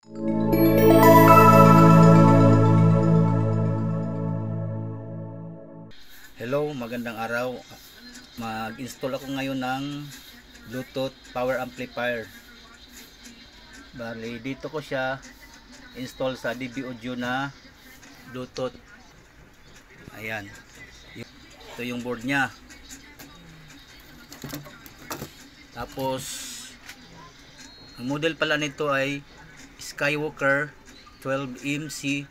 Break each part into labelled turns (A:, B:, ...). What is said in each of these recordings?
A: Hello, magandang araw. Mag-install ako ngayon ng Bluetooth power amplifier. Bali, dito ko siya install sa DB Audio na Bluetooth. Ayan. Ito yung board niya. Tapos, ang model pala nito ay Skywalker 12MC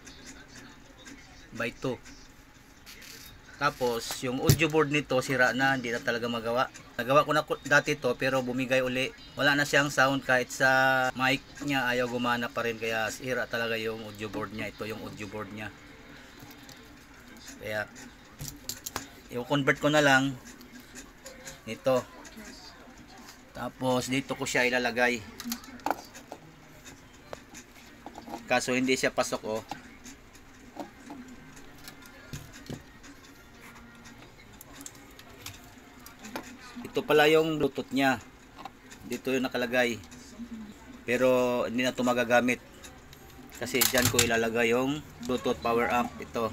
A: by 2. Tapos yung audio board nito sira na, hindi na talaga magawa. Nagawa ko na dati to pero bumigay uli. Wala na siyang sound, kahit sa mic niya ayaw gumana pa rin, kaya sira talaga yung audio board niya. Ito yung audio board niya. Kaya i-convert ko na lang ito. Tapos dito ko siya ilalagay. Kaso hindi siya pasok oh. Ito pala yung Bluetooth niya. Dito yung nakalagay. Pero hindi na ito magagamit. Kasi dyan ko ilalagay yung Bluetooth power amp. Ito.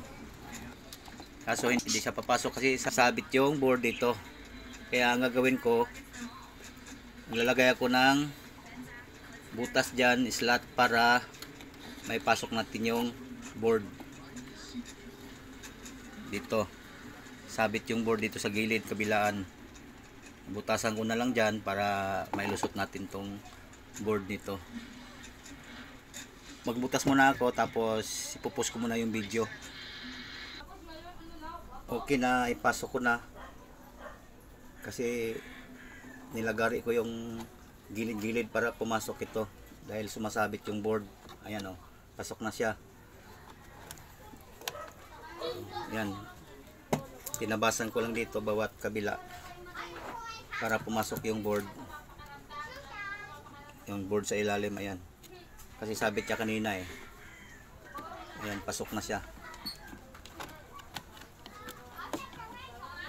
A: Kaso hindi siya papasok kasi sasabit yung board dito. Kaya ang gagawin ko, lalagay ako ng butas dyan, slot, para may pasok natin yung board. Dito. Sabit yung board dito sa gilid, kabilaan. Butasan ko na lang dyan para mailusot natin tong board nito. Magbutas muna ako, tapos ipopost ko muna yung video. Okay na, ipasok ko na. Kasi nilagari ko yung gilid-gilid para pumasok ito. Dahil sumasabit yung board. Ayan o, pasok na siya. Ayan. Tinabasan ko lang dito bawat kabila para pumasok yung board. Yung board sa ilalim, ayan. Kasi sabit niya kanina eh. Ayan, pasok na siya.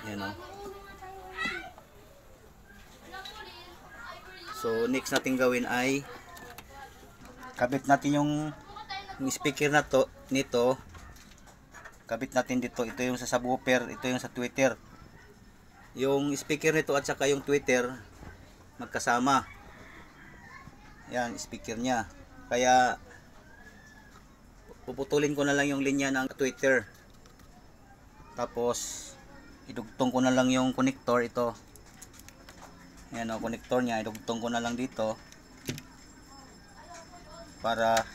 A: Ayan o. So next natin gawin ay kabit natin yung speaker na to, nito. Kabit natin dito. Ito yung sa subwoofer, ito yung sa tweeter. Yung speaker nito at saka yung tweeter magkasama. Yan, speaker niya. Kaya puputulin ko na lang yung linya ng tweeter. Tapos idugtong ko na lang yung connector ito. Yan o, connector niya. Idugtong ko na lang dito para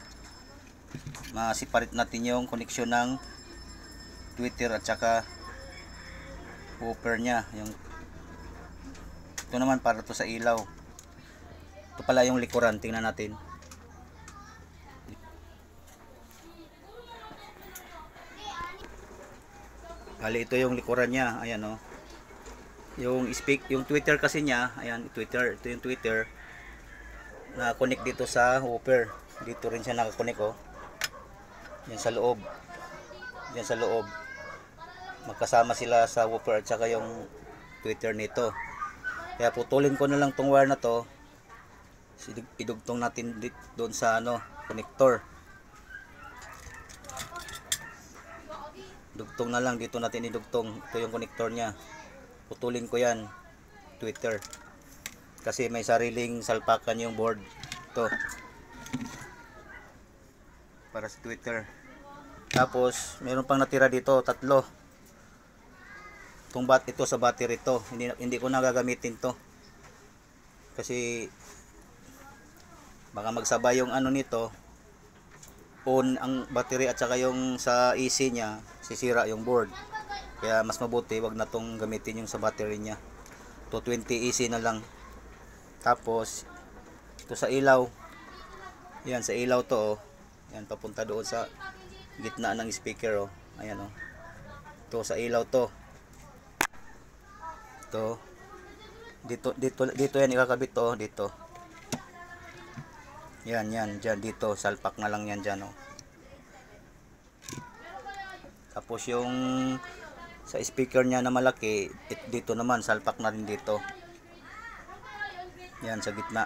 A: ma-separate natin yung connection ng tweeter at saka woofer niya. Yung ito naman para to sa ilaw. Ito pala yung likuran, tingnan natin. Bali ito yung likuran niya, ayan o. Yung tweeter kasi niya, ayan, tweeter, ito yung tweeter na connect dito sa woofer. Dito rin siya naka-connect oh. Yan sa loob. Yan sa loob. Magkasama sila sa woofer at saka yung tweeter nito. Kaya putulin ko na lang tong wire na to. Idugtong natin doon sa ano, connector. Dugtong na lang dito natin idugtong. Ito yung connector niya. Putulin ko yan, tweeter. Kasi may sariling salpakan yung board. Ito. Para sa tweeter. Tapos meron pang natira dito, 3. Ito sa battery to. Hindi ko na gagamitin to. Kasi baka magsabay yung ano nito. On ang battery at saka yung sa AC niya, sisira yung board. Kaya mas mabuti wag na tong gamitin yung sa battery niya. 220 AC na lang. Tapos ito sa ilaw. Yan sa ilaw to oh. Yan papunta doon sa gitna ng speaker oh. Ayan oh. Ito sa ilaw to. Ito. Dito yan ikakabit to, dito. Yan, dyan, dito. Salpak na lang yan dyan, oh. Tapos yung sa speaker niya na malaki, dito naman, salpak na rin dito. Yan, sa gitna.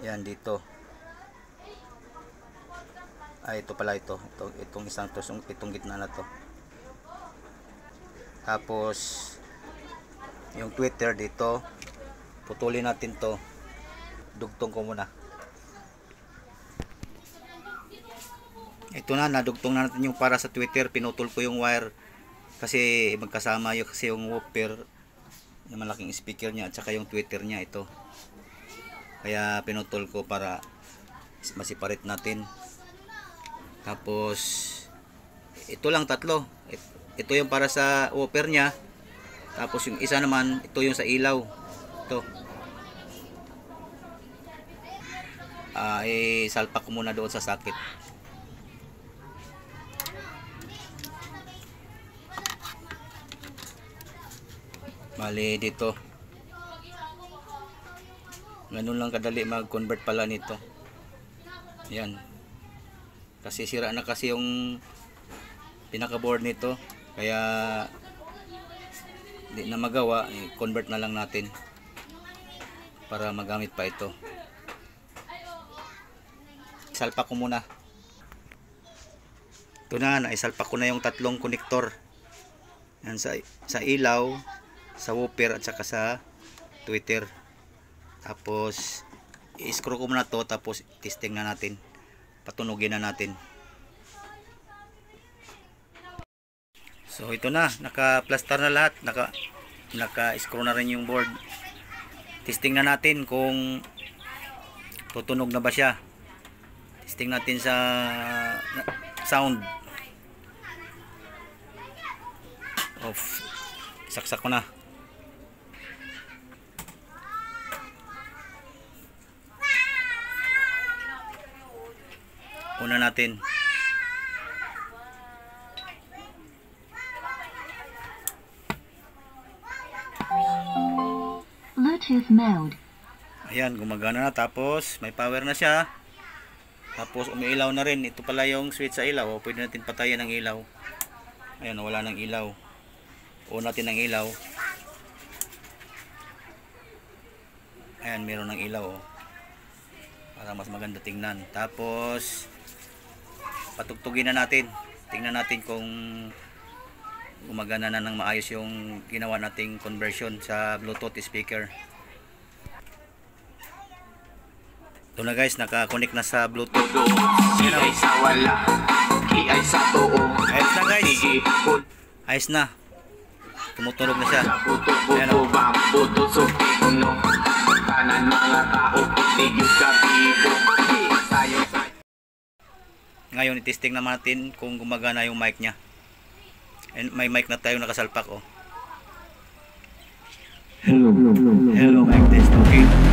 A: Yan, dito. ito pala itong isang to, itong gitna na to. Tapos yung tweeter dito, putulin natin to. Dugtong ko muna. Ito na, nadugtong na natin yung para sa tweeter. Pinutol ko yung wire kasi magkasama yung kasi yung woofer, yung malaking speaker niya at saka yung tweeter niya ito. Kaya pinutol ko para masiparate natin. Tapos ito lang tatlo. Ito yung para sa woofer niya. Tapos yung isa naman, ito yung sa ilaw. Ito. Salpak ko muna doon sa socket. Bali dito. Ganun lang kadali mag-convert pala nito. Yan. Kasi sira na kasi yung pinaka-board nito. Kaya hindi na magawa. Convert na lang natin. Para magamit pa ito. Isalpak ko muna. Ito na. Naisalpak ko na yung tatlong konektor. Yan sa ilaw, sa woofer at saka sa tweeter. Tapos i-screw ko muna to, tapos testing na natin, patunugin na natin. So ito na, naka-plaster na lahat, naka-screw na rin yung board. Testing na natin kung tutunog na ba siya. Testing natin sa sound. Off. Saksak ko na. Una natin.
B: Bluetooth mode.
A: Ayan, gumagana na. Tapos may power na siya. Tapos umiilaw na rin. Ito pala yung switch sa ilaw. O, pwede natin patayin ang ilaw. Ayan, wala ng ilaw. On natin ang ilaw. Ayan, meron ng ilaw. O, para mas maganda tingnan. Tapos patugtugin na natin. Tingnan natin kung gumagana na ng maayos yung ginawa nating conversion sa Bluetooth speaker. Ito na guys, naka-connect na sa Bluetooth. Ayos na guys. Ayos na. Tumutunog na siya. Ayan o. Ngayon i-testing naman natin kung gumagana yung mic nya. And may mic na tayo nakasalpak oh. Hello mic test, okay.